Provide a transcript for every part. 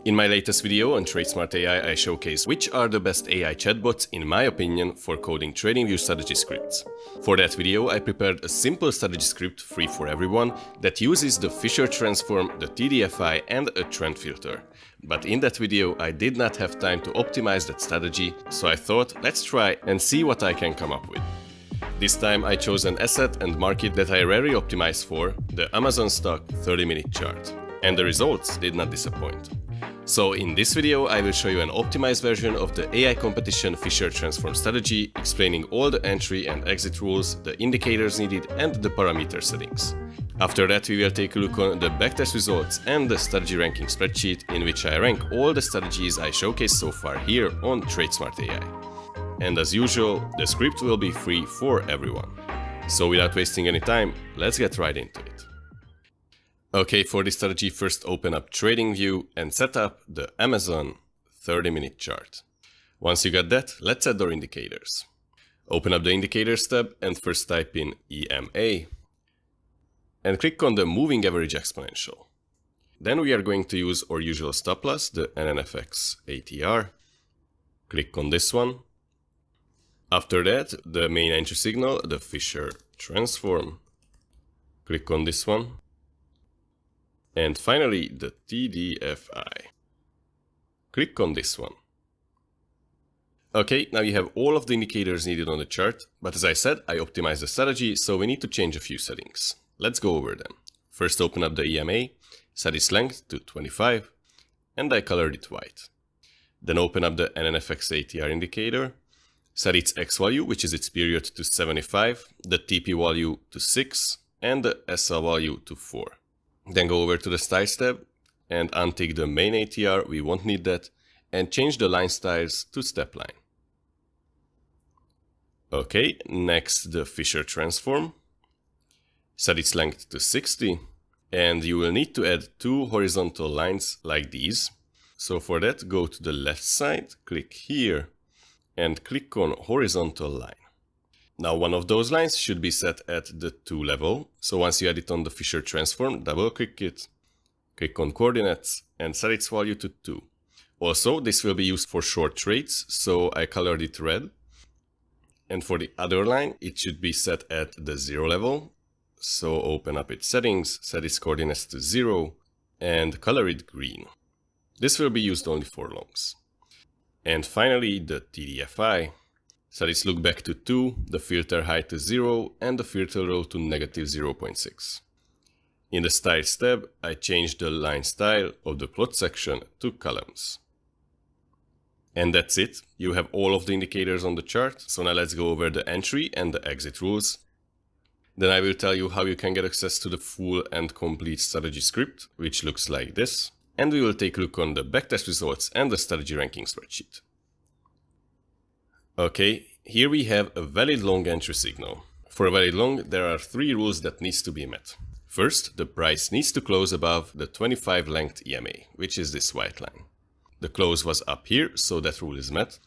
In my latest video on TradeSmart AI, I showcase which are the best AI chatbots in my opinion for coding TradingView strategy scripts. For that video, I prepared a simple strategy script free for everyone that uses the Fisher transform, the TDFI and a trend filter. But in that video, I did not have time to optimize that strategy, so I thought let's try and see what I can come up with. This time I chose an asset and market that I rarely optimize for, the Amazon stock 30-minute chart. And the results did not disappoint. So in this video I will show you an optimized version of the AI competition Fisher transform strategy, explaining all the entry and exit rules, the indicators needed and the parameter settings. After that we will take a look on the backtest results and the strategy ranking spreadsheet in which I rank all the strategies I showcased so far here on TradeSmart AI. And as usual, the script will be free for everyone. So without wasting any time, let's get right into it. Okay, for this strategy, first open up TradingView and set up the Amazon 30-minute chart. Once you got that, let's add our indicators. Open up the Indicators tab and first type in EMA and click on the Moving Average Exponential. Then we are going to use our usual stop loss, the NNFX ATR. Click on this one. After that, the main entry signal, the Fisher transform. Click on this one. And finally, the TDFI. Click on this one. Okay, now you have all of the indicators needed on the chart, but as I said, I optimized the strategy, so we need to change a few settings. Let's go over them. First open up the EMA, set its length to 25, and I colored it white. Then open up the NNFX ATR indicator, set its X value, which is its period, to 75, the TP value to 6, and the SL value to 4. Then go over to the Styles tab and untick the main ATR, we won't need that, and change the line styles to step line. Okay, next the Fisher transform. Set its length to 60, and you will need to add two horizontal lines like these. So for that, go to the left side, click here, and click on horizontal line. Now one of those lines should be set at the 2 level, so once you add it on the Fisher transform, double click it, click on coordinates and set its value to 2. Also, this will be used for short trades, so I colored it red. And for the other line, it should be set at the 0 level, so open up its settings, set its coordinates to 0 and color it green. This will be used only for longs. And finally, the TDFI. Set its look back to 2, the filter height to 0, and the filter row to -0.6. In the Styles tab, I changed the line style of the plot section to columns. And that's it. You have all of the indicators on the chart, so now let's go over the entry and the exit rules. Then I will tell you how you can get access to the full and complete strategy script, which looks like this. And we will take a look on the backtest results and the strategy ranking spreadsheet. Okay, here we have a valid long entry signal. For a valid long, there are 3 rules that needs to be met. First, the price needs to close above the 25 length EMA, which is this white line. The close was up here, so that rule is met.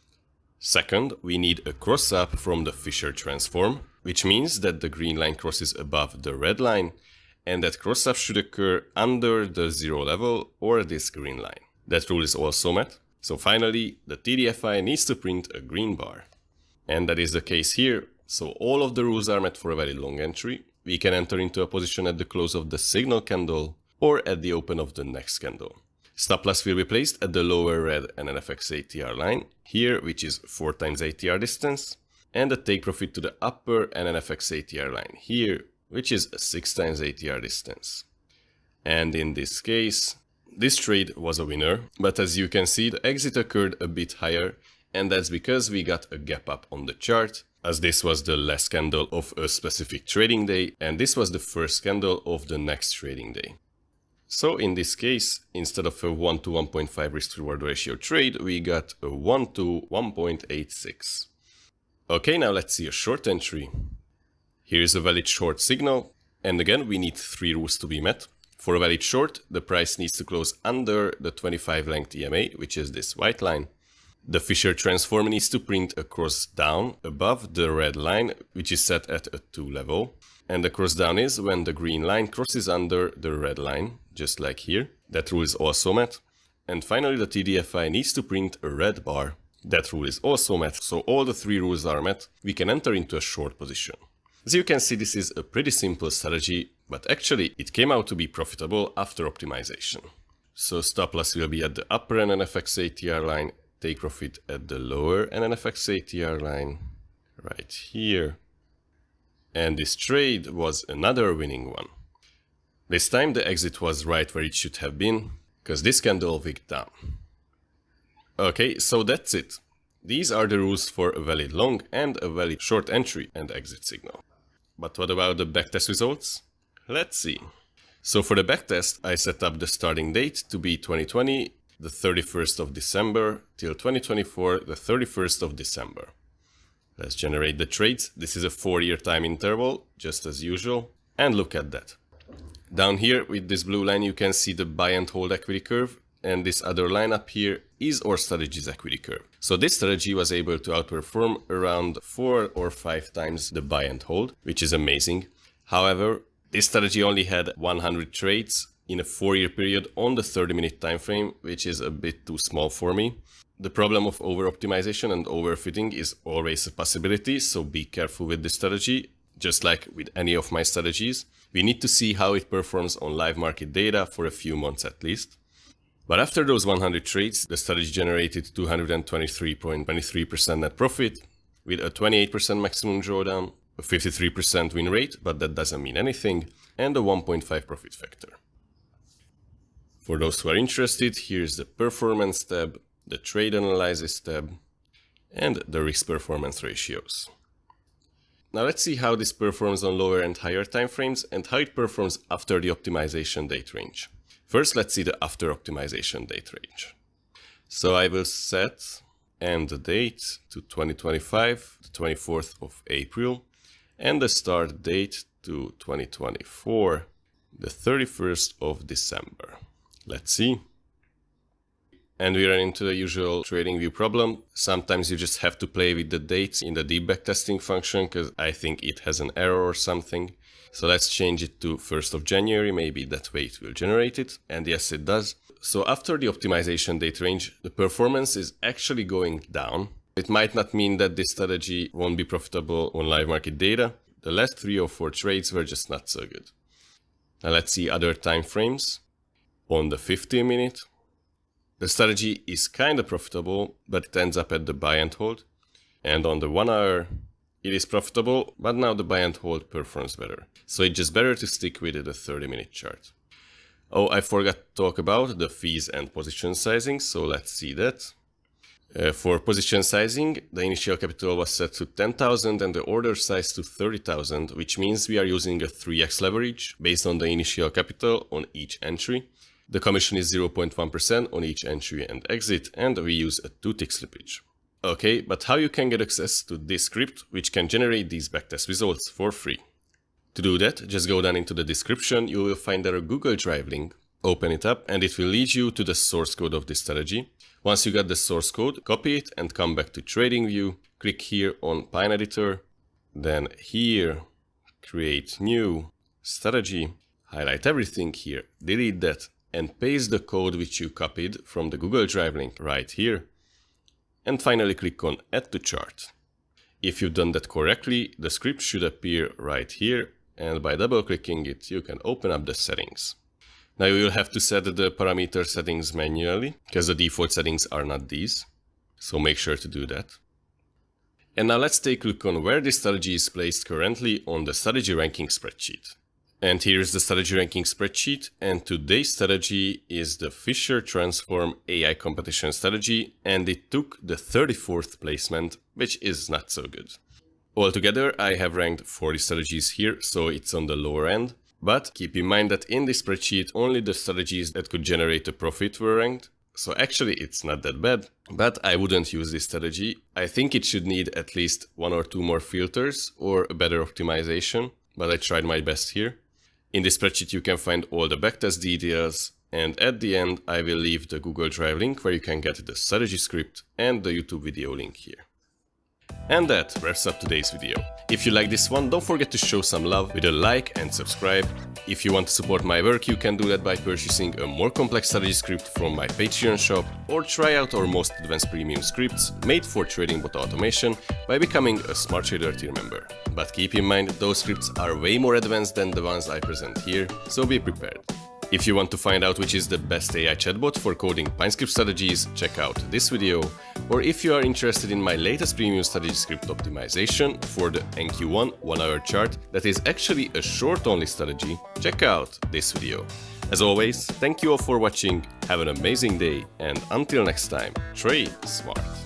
Second, we need a cross up from the Fisher transform, which means that the green line crosses above the red line, and that cross up should occur under the 0 level or this green line. That rule is also met. So finally, the TDFI needs to print a green bar. And that is the case here, so all of the rules are met for a very long entry. We can enter into a position at the close of the signal candle or at the open of the next candle. Stop loss will be placed at the lower red NNFX ATR line, here which is 4 times ATR distance, and the take profit to the upper NNFX ATR line, here which is 6 times ATR distance. And in this case, this trade was a winner, but as you can see, the exit occurred a bit higher, and that's because we got a gap up on the chart, as this was the last candle of a specific trading day, and this was the first candle of the next trading day. So in this case, instead of a 1 to 1.5 risk-reward ratio trade, we got a 1 to 1.86. Okay, now let's see a short entry. Here is a valid short signal, and again we need 3 rules to be met. For a valid short, the price needs to close under the 25 length EMA, which is this white line. The Fisher transform needs to print a cross down above the red line, which is set at a 2 level. And the cross down is when the green line crosses under the red line, just like here. That rule is also met. And finally, the TDFI needs to print a red bar. That rule is also met, so all the 3 rules are met. We can enter into a short position. As you can see, this is a pretty simple strategy, but actually it came out to be profitable after optimization. So stop loss will be at the upper NNFX ATR line, take profit at the lower NNFX ATR line, right here. And this trade was another winning one. This time the exit was right where it should have been, because this candle wicked down. Okay, so that's it. These are the rules for a valid long and a valid short entry and exit signal. But what about the backtest results? Let's see. So for the backtest, I set up the starting date to be 2020, the 31st of December, till 2024, the 31st of December. Let's generate the trades. This is a 4-year time interval, just as usual. And look at that. Down here with this blue line, you can see the buy and hold equity curve. And this other line up here is our strategy's equity curve. So this strategy was able to outperform around 4 or 5 times the buy and hold, which is amazing. However, this strategy only had 100 trades in a 4-year period on the 30-minute time frame, which is a bit too small for me. The problem of over-optimization and overfitting is always a possibility, so be careful with this strategy. Just like with any of my strategies, we need to see how it performs on live market data for a few months at least. But after those 100 trades, the strategy generated 223.23% net profit with a 28% maximum drawdown, a 53% win rate, but that doesn't mean anything, and a 1.5 profit factor. For those who are interested, here's the Performance tab, the Trade Analysis tab, and the Risk Performance Ratios. Now let's see how this performs on lower and higher time frames and how it performs after the optimization date range. First, let's see the after optimization date range. So I will set end date to 2025, the 24th of April, and the start date to 2024, the 31st of December. Let's see. And we run into the usual TradingView problem. Sometimes you just have to play with the dates in the deep backtesting function because I think it has an error or something. So let's change it to 1st of January, maybe that way it will generate it. And yes, it does. So after the optimization date range, the performance is actually going down. It might not mean that this strategy won't be profitable on live market data. The last 3 or 4 trades were just not so good. Now let's see other time frames. On the 15-minute, the strategy is kind of profitable, but it ends up at the buy and hold. And on the 1 hour, it is profitable, but now the buy and hold performs better. So it's just better to stick with the 30-minute chart. Oh, I forgot to talk about the fees and position sizing, so let's see that. For position sizing, the initial capital was set to 10,000 and the order size to 30,000, which means we are using a 3x leverage based on the initial capital on each entry. The commission is 0.1% on each entry and exit, and we use a 2-tick slippage. Okay, but how you can get access to this script, which can generate these backtest results for free? To do that, just go down into the description, you will find there a Google Drive link. Open it up and it will lead you to the source code of this strategy. Once you got the source code, copy it and come back to TradingView. Click here on Pine Editor, then here, create new strategy, highlight everything here, delete that, and paste the code which you copied from the Google Drive link right here. And finally click on Add to Chart. If you've done that correctly, the script should appear right here, and by double-clicking it, you can open up the settings. Now you will have to set the parameter settings manually, because the default settings are not these, so make sure to do that. And now let's take a look on where this strategy is placed currently on the strategy ranking spreadsheet. And here's the strategy ranking spreadsheet, and today's strategy is the Fisher Transform AI competition strategy, and it took the 34th placement, which is not so good. Altogether, I have ranked 40 strategies here, so it's on the lower end, but keep in mind that in this spreadsheet, only the strategies that could generate a profit were ranked, so actually it's not that bad, but I wouldn't use this strategy. I think it should need at least 1 or 2 more filters or a better optimization, but I tried my best here. In this spreadsheet you can find all the backtest details, and at the end I will leave the Google Drive link where you can get the strategy script and the YouTube video link here. And that wraps up today's video. If you like this one, don't forget to show some love with a like and subscribe. If you want to support my work, you can do that by purchasing a more complex strategy script from my Patreon shop, or try out our most advanced premium scripts made for trading bot automation by becoming a Smart Trader tier member. But keep in mind, those scripts are way more advanced than the ones I present here, so be prepared. If you want to find out which is the best AI chatbot for coding Pionex strategies, check out this video. Or if you are interested in my latest premium strategy script optimization for the NQ1 1-hour chart that is actually a short-only strategy, check out this video. As always, thank you all for watching, have an amazing day, and until next time, trade smart.